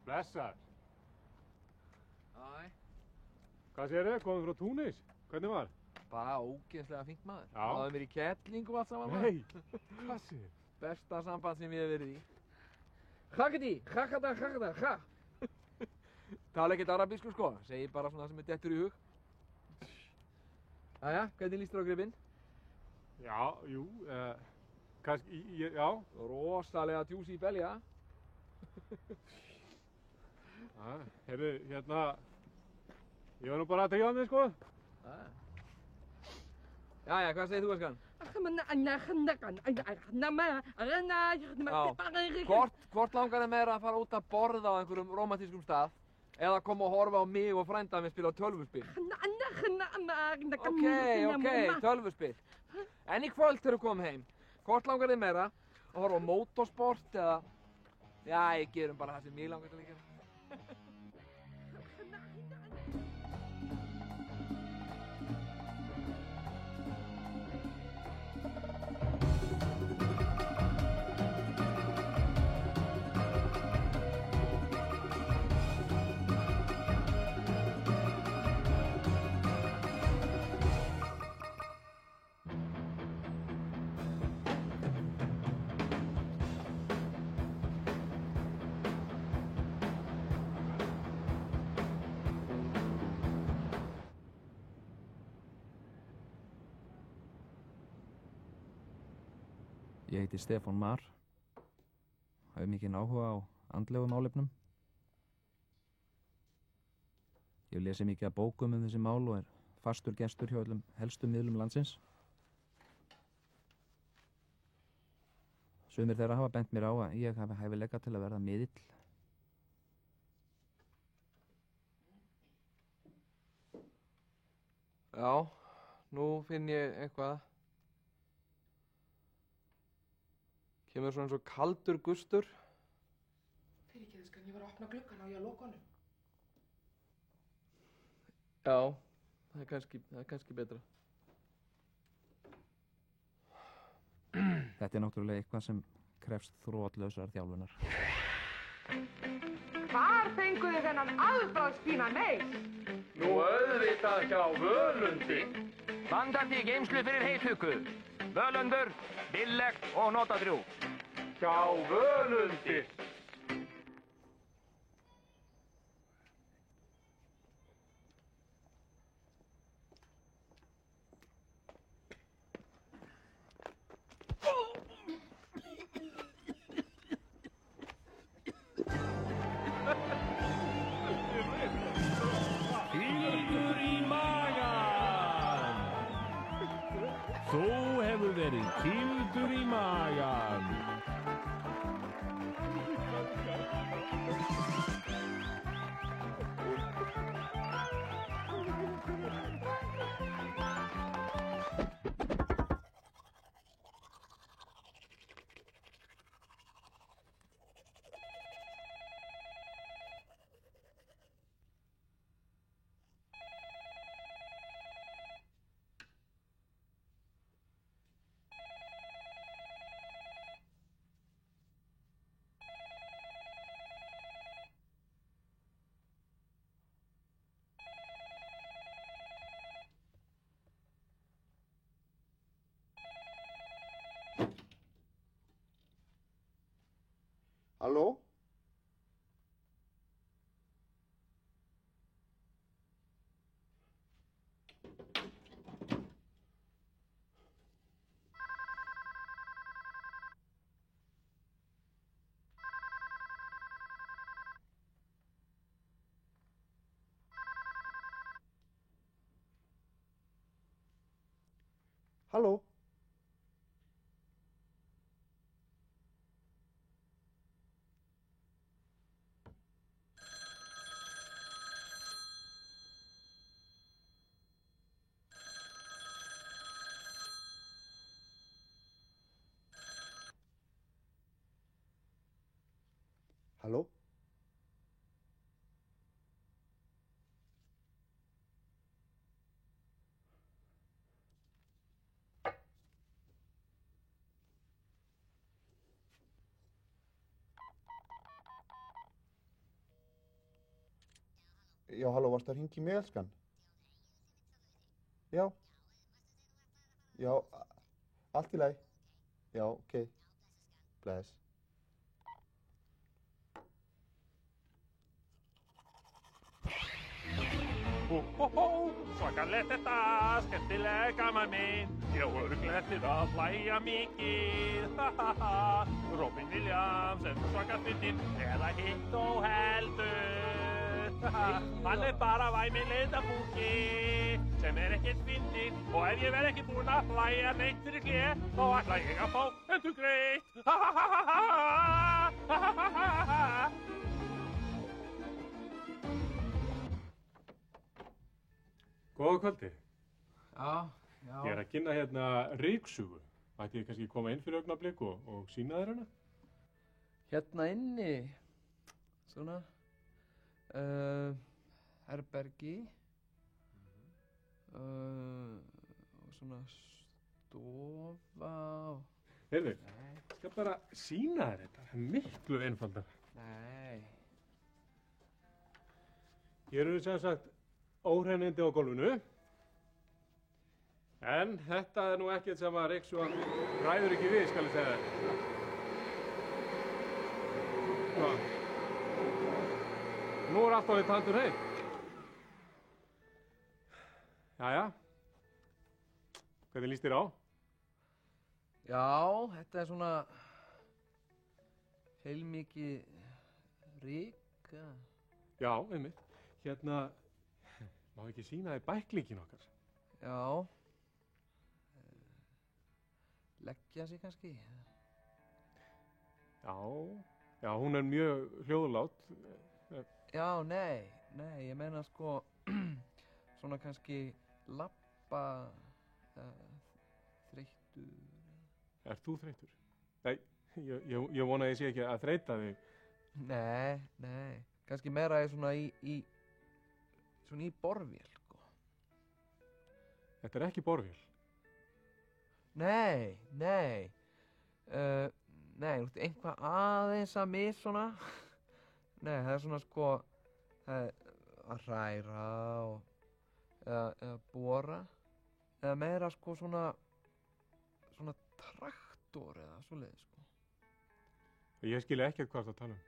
Blessaður. Æ. Hvað segirðu? Komum frá Túnis? Hvernig var? Bara ógeðslega fínt maður. Já. Náðum mér í kettling og allt saman. Nei, hvað segirðu? Besta samband sem ég hef verið í. Khakati, khakata, khakata, kha. Tala ekkert arabísku sko, segi bara svona sem er dettur í hug. Jæja, hvernig líst þér á gripinn? Já, jú, kannski, já. Rosalega djúsi í belja. Heyrðu, hérna, ég var nú bara að drífa mig, sko. Jæja, hvað segir þú, Eskan? Hvort langar þið meira að fara út að borða á einhverjum rómantískum stað eða koma og horfa á mig og frænda minn spila tölvuspil? Ok, tölvuspil. En í kvöld þegar við komum heim, hvort langar þið meira að horfa á motorsport eða... Já, ég gerum bara það sem ég langar til að gera. Ég heiti Stefán Mar, hef mikinn áhuga á andlegum málefnum. Ég lesi mikið af bókum þessi mál og fastur gestur hjá öllum helstu miðlum landsins. Sumir þeirra hafa bent mér á að ég hafi hæfileika til að verða miðill. Já, nú finn ég eitthvað. Kemur svona eins og kaldur gustur. Fyrirgeðu, Eskan, ég var að opna gluggann og ég að loka honum. Já, það er kannski betra. Þetta er náttúrulega eitthvað sem krefst þrotlausar þjálfunar. Hvar fenguðu þennan aðbragðsfína meis? Nú auðvitað hjá Völundi. Vandandi í geymslu fyrir heithuggu. Völundur, billegt og notadrjú. Hjá Völundi. Kildur í magan. Þú hefur verið kildur í magan. Halló? Halló? Halló? Já, halló, varstu að hringja í mig, elskan? Já. Já, allt í lagi. Já, ok. Bless. Svakalegt þetta, skemmtileg gaman minn. Ég á örugglega eftir að hlæja mikið. Robin Williams er svaka fyndinn, eða hitt og heldur. Hann er bara væminn lindabúki sem er ekkert fyndinn. Og ef ég verð ekki búinn að hlæja neitt fyrir gleð, þá ætla ég að fá endurgreitt. Góða kvöldi. Já. Ég er að kynna hérna ryksugu. Ætti ég kannski koma inn fyrir augnablik og sýna þér hana? Hérna inni, svona, herbergi, og svona stofa og... Heyrðu, ég skal bara sýna þér þetta. Það er miklu einfaldar. Nei. Hér eru sem sagt óhreinindi á gólfinu. En þetta er nú ekkert sem að ryksugan ræður ekki við, skal ég segja þér. Nú er allt á því tandur heim. Jæja. Hvernig líst þér á? Já, þetta er svona heilmikið ryk. Já, einmitt. Hérna, má ekki sýna þér bæklingin okkar? Já. Leggja sig kannski. Já, hún er mjög hljóðlát. Já, nei, ég meina sko, svona kannski labba, þreyttur. Ert þú þreyttur? Nei, ég vona að ég sé ekki að þreyta þig. Nei, kannski meira svona í borvél, sko. Þetta er ekki borvél. Nei, þú veist, einhvað aðeins að mis svona. Nei, það er svona sko, það er að hræra eða bora. Eða meira sko svona traktor eða svoleiðis sko. Ég skil ekkert hvað það tala um.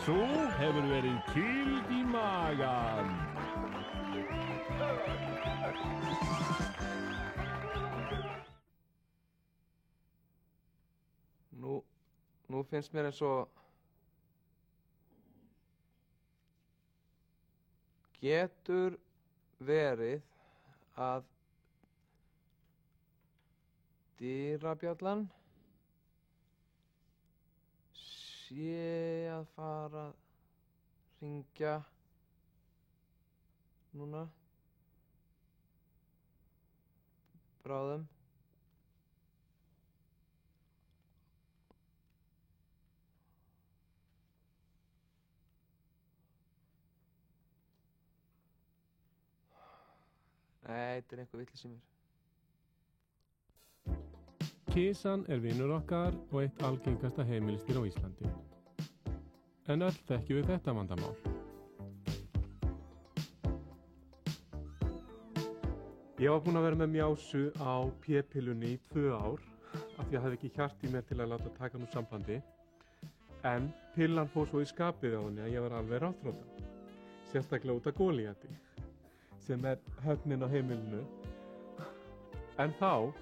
Þú hefur verið kýld í magann. Nú finnst mér eins og getur verið að dyrabjallan sé að fara að hringja núna bráðum. Nei, þetta er eitthvað vitleys í mér. Kisan er vinur okkar og eitt algengasta heimilisdýr á Íslandi. En öll þekkjum við þetta vandamál. Ég var búinn að vera með mjásu á p-pillunni í 2 ár af því að hafði ekki hjart í mér til að láta taka nú sambandi. En pillan fór svo í skapið á henni að ég var alveg ráðþrota. Sérstaklega út af Golíati, sem er högnin á heimilinu. En þá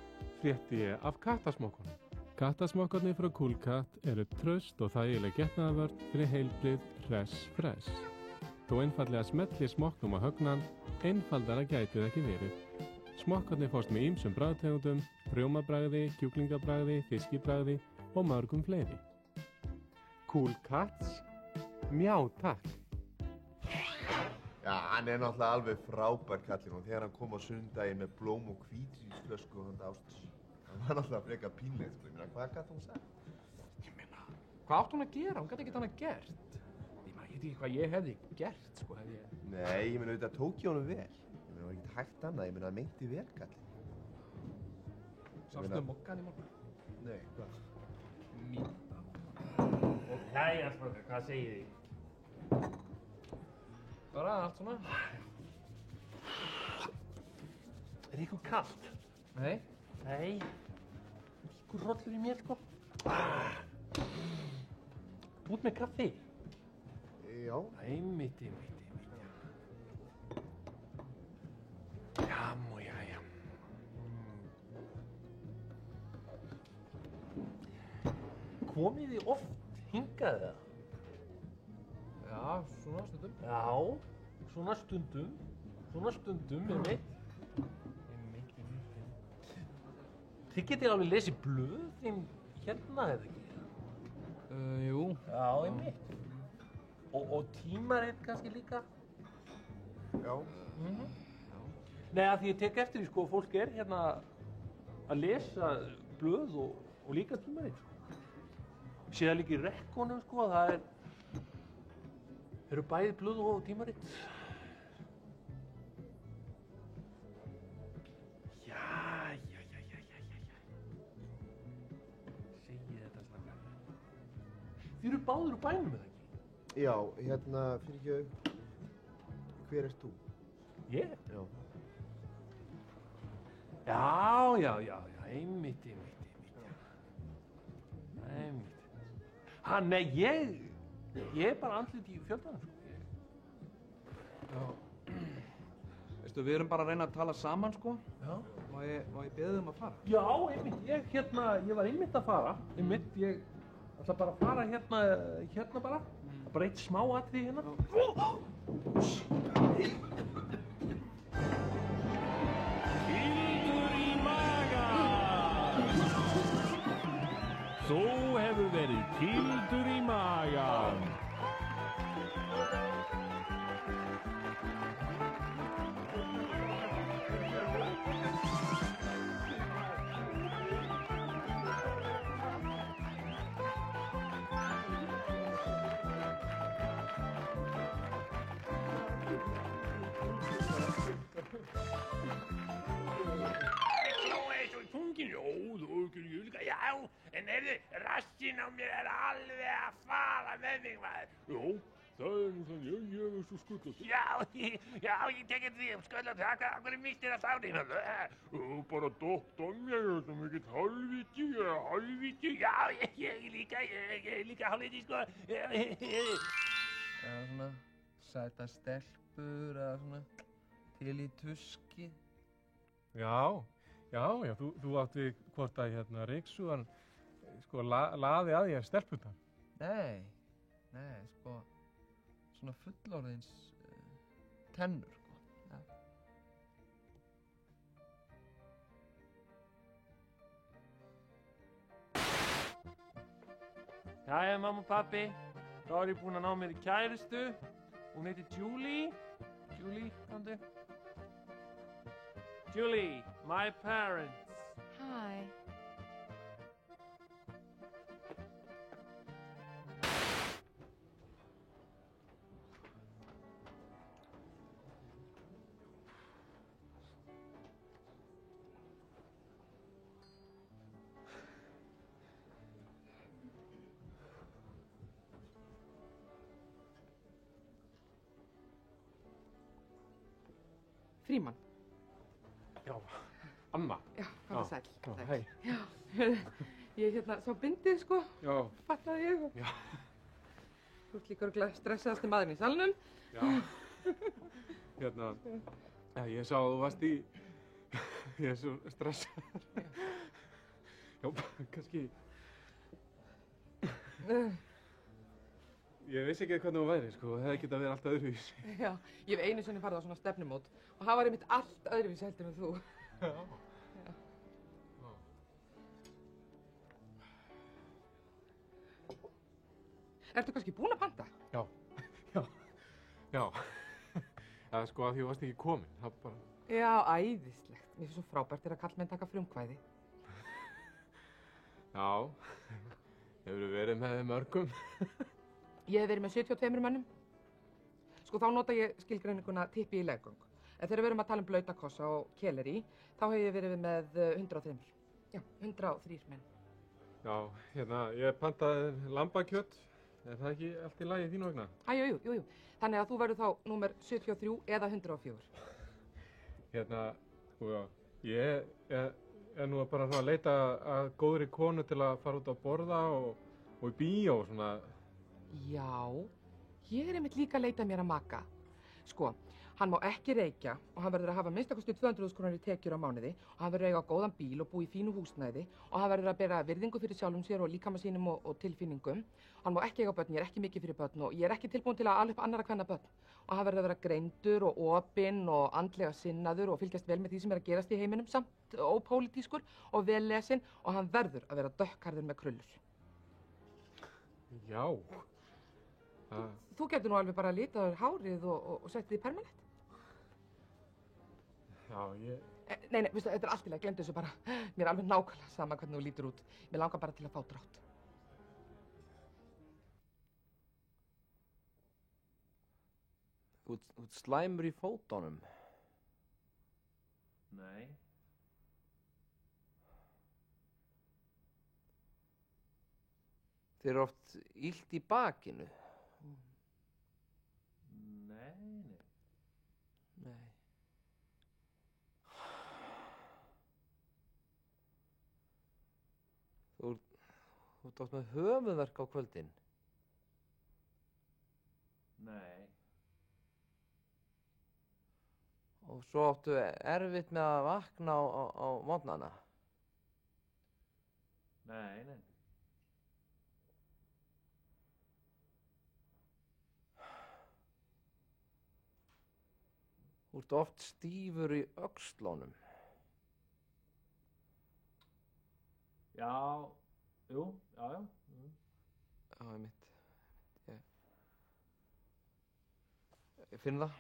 frétti ég af kattasmokkunum. Kattasmokkarnir frá Coolcat eru traust og þægileg getnaðarvörn fyrir heilbrigð hress. Þó einfaldlega smelli smokknum á högnan, einfaldara gæti það ekki verið. Smokkarnir fást með ýmsum bragðtegundum, rjómabragði, kjúklingabragði, fiskibragði og mörgum fleiri. Coolcats, mjá takk. Já, hann er náttúrulega alveg frábær kallinn og þegar hann kom á sundaginn með blóm og hvítvínsflösku og hann Ásdís, Það var náttúrulega frekar pínlegt, sko. Ég meina, hvað gat hún sagt? Ég meina, hvað átt hún að gera? Hún gæti ekkert annað gert. Ég meina, ég veit ekki hvað ég hefði gert, sko, hefði ég. Nei, ég meina, auðvitað tók ég honum vel. Ég meina, það var ekkert hægt annað. Ég meina, það meinti vel, kallinn. Sástu mokkan í morgun? Nei, hvað? Mín. Jæja, strákar, hvað segið þið? Bara allt svona. Er ykkur kalt? Nei. Nei. Ykkur hrollur í mér, sko. Út með kaffi. Já. Einmitt. Jammo, jæja. Komið þið oft hingað það? Já, svona stundum. Já, svona stundum, einmitt. Þið getið alveg lesið blöðin hérna, eða ekki? Jú. Já, einmitt. Og tímarit kannski líka? Já. Nei, að því ég tek eftir því, sko, fólk er hérna að lesa blöð og líka tímarit, sko. Sé það líka í rekkonum, sko, það eru bæði blöð og tímarit. Segið þetta strákar. Þið eru báðir úr bænum, eða ekki? Já, hérna, fyrir ekki, hver ert þú? Ég? Já. Já, einmitt. Nei, ég er bara andlit í fjöldanum, sko. Já. Veistu, við erum bara að reyna að tala saman, sko. Já. Má ég beðið um að fara? Já, einmitt, ég var einmitt að fara, ég ætla bara að fara hérna bara, bara eitt smá atriði hérna. Kildur í magann! Þú hefur verið kildur í magann. Já, en rassinn á mér alveg að fara með mig, maður. Já, það nú þannig, ég er svo skullast. Já, ég tek eftir því, skullast, hvað mistir það sárin? Bara dóttan mér, þetta er mikill hálfviti. Já, ég er líka hálfviti, sko. Eða svona sæta stelpur eða svona til í tuski. Já, þú átti hvort að Ryksugan sko laði að ég stelpunnar. Nei, sko, svona fullorðins tennur, sko. Jæja, mamma og pappi, þá er ég búinn að ná mér í kærustu. Hún heitir Julie. Julie, komdu. Julie, my parents. Hi. Frímann. Já, Anna. Já, hvað var sæll. Já, hei. Já, ég sá bindið, sko. Já. Fattaði ég. Já. Þú ert líka örugglega stressaðasti maðurinn í salnum. Já. Ég sá að þú varst í, ég er svo stressaður. Já, kannski. Ég vissi ekki hvernig þú væri, sko, það hefði getað verið allt öðruvísi. Já, ég hef einu sinni farið á svona stefnumót og það var einmitt allt öðruvísi heldur en þú. Já. Ertu kannski búin að panta? Já. Það er sko að því þú varst ekki komin, það bara... Já, æðislegt. Mér finnst svo frábært að karlmenn taka frumkvæði. Já, hefur verið með þeim mörgum. Ég hef verið með 72 mönnum. Sko, þá nota ég skilgreininguna tippi í leggöng. En þegar við erum að tala um blautakossa og keleri, þá hef ég verið með 103. Já, 103 menn. Já, ég pantaði lambakjött. Er það ekki allt í lagi þínu vegna? Jú. Þannig að þú verður þá númer 73 eða 104. Sko, ég er nú bara svona að leita að góðri konu til að fara út að borða og í bíó og svona. Já, ég er einmitt líka að leita mér að maka. Sko, hann má ekki reykja og hann verður að hafa minnstakosti 200.000 krónur í tekjur á mánuði og hann verður að eiga góðan bíl og búa í fínu húsnæði og hann verður að bera virðingu fyrir sjálfum sér og líkama sínum og tilfinningum. Hann má ekki eiga börn, ég er ekki mikið fyrir börn og ég er ekki tilbúin til að ala upp annarra kvenna börn. Og hann verður að vera greindur og opinn og andlega sinnaður og fylgjast vel með því sem er að gerast í heiminum, samt ópólitískur og vel lesinn og hann verður að vera dökkharður með krullur. Já. Þú getur nú alveg bara að lita þér hárið og setja því permanent. Já, Nei, veistu, þetta er allt í lagi, glemdu þessu bara. Mér er alveg nákvæmlega sama hvernig þú lítur út. Mér langar bara til að fá drátt. Þú ert slæmur í fótunum. Nei. Þér er oft illt í bakinu. Nei. Þú ert oft með höfuðverk á kvöldin. Nei. Og svo áttu erfitt með að vakna á morgnana. Nei. Þú ert oft stífur í öxlunum. Já, já. Já, einmitt. Ég finn það.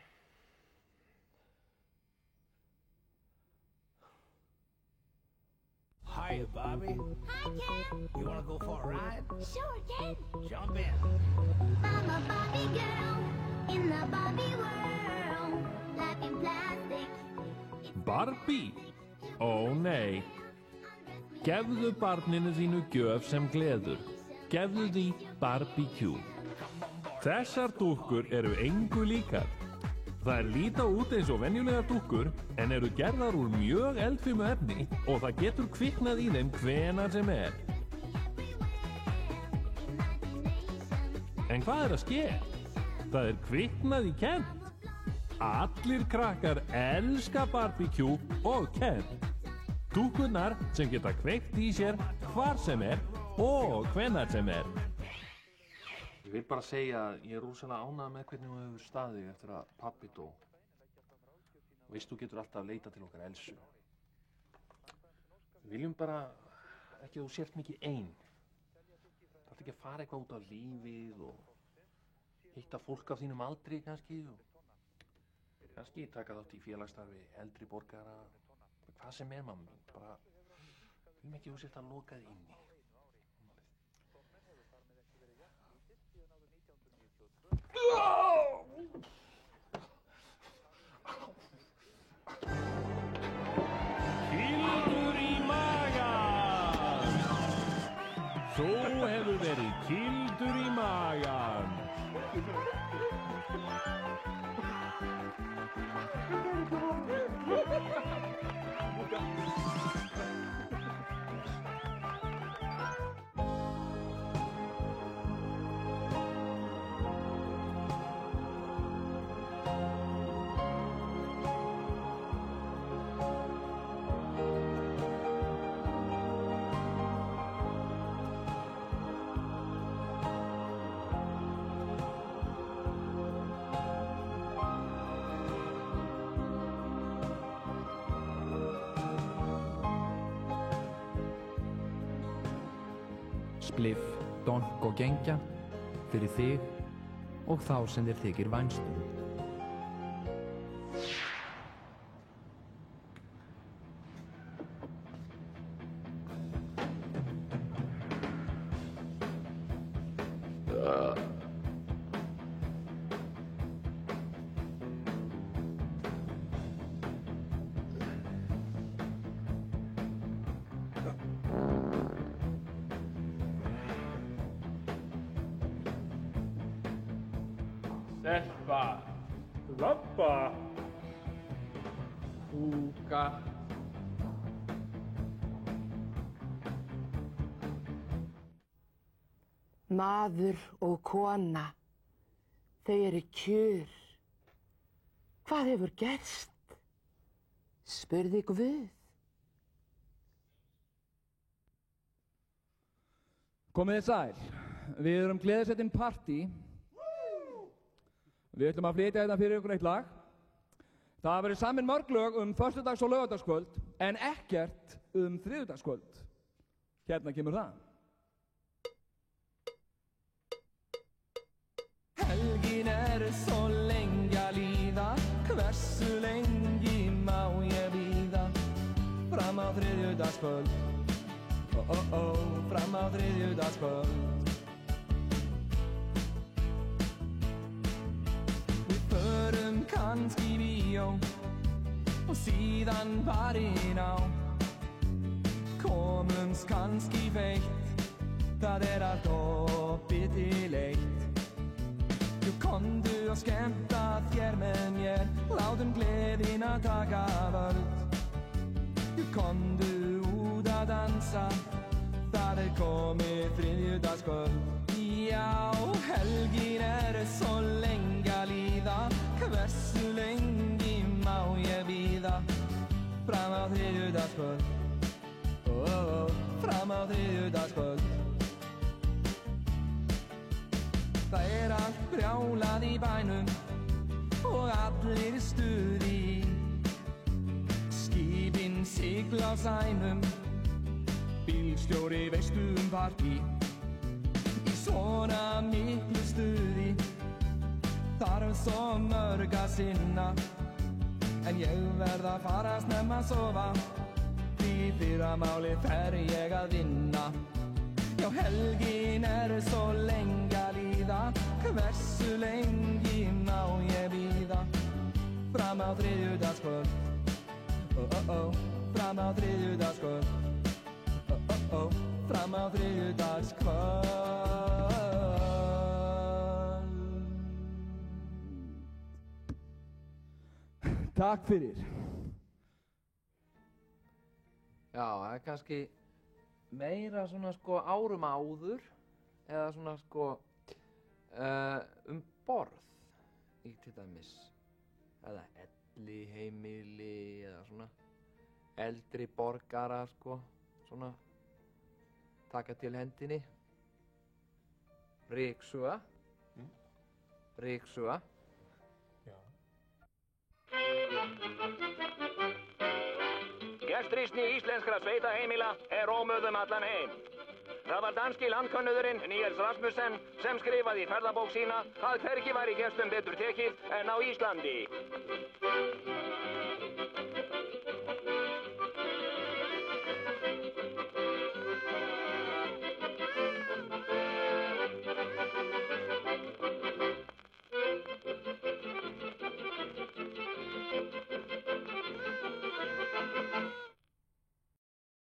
Hiya, Bobby. Hi, Ken. You wanna go for a ride? Sure, Ken. Jump in. I'm a Barbie girl in the Barbie world. Life in plastic. Barbie? Ó nei. Gefðu barninu þínu gjöf sem gleður. Gefðu því Barbecue. Þessar dúkkur eru engu líkar. Þær líta út eins og venjulegar dúkkur en eru gerðar úr mjög eldfimu efni og það getur kviknað í þeim hvenær sem er. En hvað er að ske? Það er kviknað í Kent. Allir krakkar elska Barbecue og Kent. Dúkkurnar sem geta kveikt í sér hvar sem er og hvenær sem er. Ég vil bara segja að ég er rosalega ánægður með hvernig þú hefur staðið eftir að pabbi dó. Veist, þú getur alltaf leitað til okkar Elsu. Við viljum bara ekki að þú sért mikið ein. Það er ekki að fara eitthvað út á lífið og hitta fólk af þínum aldri kannski og kannski taka þátt í félagsstarfi eldri borgara. Hvað sem er, mamma mín, bara viljum ekki að þú sért að loka þig inni. Kildur í magan! Þú hefur verið kildur í magan. Spliff, donk og gengja fyrir þig og þá sem þér þykir vænstum. Stelpa. Labba. Húka. Maður og kona, þau eru kjur. Hvað hefur gerst? Spurði Guð. Komið þið sæl. Við erum gleðisettinn partí. Við ætlum að flytja hérna fyrir ykkur eitt lag. Það verður samin mörg lög föstudags- og laugardagskvöld, en ekkert þriðjudagskvöld. Hérna kemur það. Helgin svo lengi að líða, hversu lengi má ég bíða? Fram á þriðjudagskvöld, fram á þriðjudagskvöld. Við förum kannski í bíó og síðan barinn á. Komumst kannski feitt, það allt opið til eitt. Jú, komdu og skemmta þér með mér, látum gleðina taka völd. Jú, komdu út að dansa, það komið þriðjudagskvöld. Já, helgin svo lengi að líða, hversu lengi má ég bíða? Fram á þriðjudagskvöld, fram á þriðjudagskvöld. Það allt brjálað í bænum og allir stuði. Skipin sigla á sænum, bílstjóri veistu partí. Í svona miklu stuði þarf svo mörg að sinna, en ég verð að fara snemma að sofa, því fyrramálið fer ég að vinna. Já, helgin svo lengi að líða, hversu lengi má ég bíða? Fram á þriðjudagskvöld, fram á þriðjudagskvöld, fram á þriðjudagskvöld. Takk fyrir. Já, það kannski meira svona sko árum áður, eða svona sko borð í til dæmis, eða elliheimili, eða svona eldri borgara sko, svona taka til hendinni. Ryksuga. Ryksuga. Gestrisni íslenskra sveitaheimila ómöðum allan heim. Það var danski landkönnuðurinn Niels Rasmussen sem skrifaði í ferðabók sína að hvergi væri gestum betur tekið en á Íslandi.